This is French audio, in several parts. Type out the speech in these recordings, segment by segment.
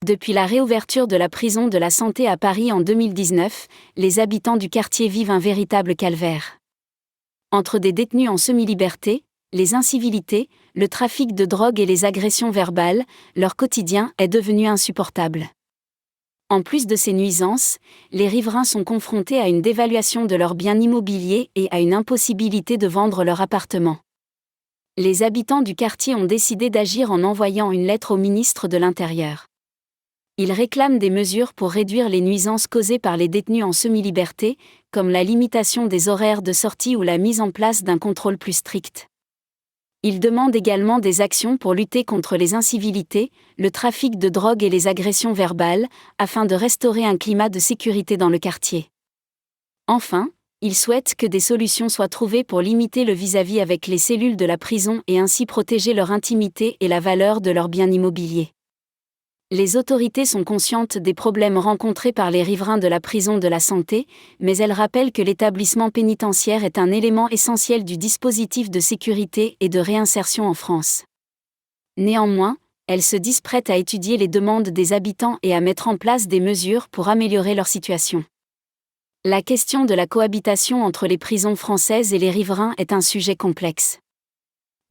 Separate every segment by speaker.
Speaker 1: Depuis la réouverture de la prison de la Santé à Paris en 2019, les habitants du quartier vivent un véritable calvaire. Entre des détenus en semi-liberté, les incivilités, le trafic de drogue et les agressions verbales, leur quotidien est devenu insupportable. En plus de ces nuisances, les riverains sont confrontés à une dévaluation de leurs biens immobiliers et à une impossibilité de vendre leur appartement. Les habitants du quartier ont décidé d'agir en envoyant une lettre au ministre de l'Intérieur. Ils réclament des mesures pour réduire les nuisances causées par les détenus en semi-liberté, comme la limitation des horaires de sortie ou la mise en place d'un contrôle plus strict. Ils demandent également des actions pour lutter contre les incivilités, le trafic de drogue et les agressions verbales, afin de restaurer un climat de sécurité dans le quartier. Enfin, ils souhaitent que des solutions soient trouvées pour limiter le vis-à-vis avec les cellules de la prison et ainsi protéger leur intimité et la valeur de leurs biens immobiliers. Les autorités sont conscientes des problèmes rencontrés par les riverains de la prison de la Santé, mais elles rappellent que l'établissement pénitentiaire est un élément essentiel du dispositif de sécurité et de réinsertion en France. Néanmoins, elles se disent prêtes à étudier les demandes des habitants et à mettre en place des mesures pour améliorer leur situation. La question de la cohabitation entre les prisons françaises et les riverains est un sujet complexe.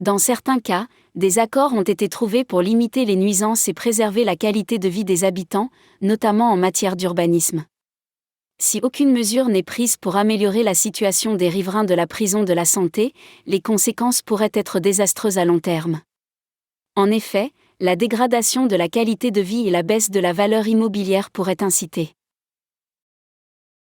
Speaker 1: Dans certains cas, des accords ont été trouvés pour limiter les nuisances et préserver la qualité de vie des habitants, notamment en matière d'urbanisme. Si aucune mesure n'est prise pour améliorer la situation des riverains de la prison de la Santé, les conséquences pourraient être désastreuses à long terme. En effet, la dégradation de la qualité de vie et la baisse de la valeur immobilière pourraient inciter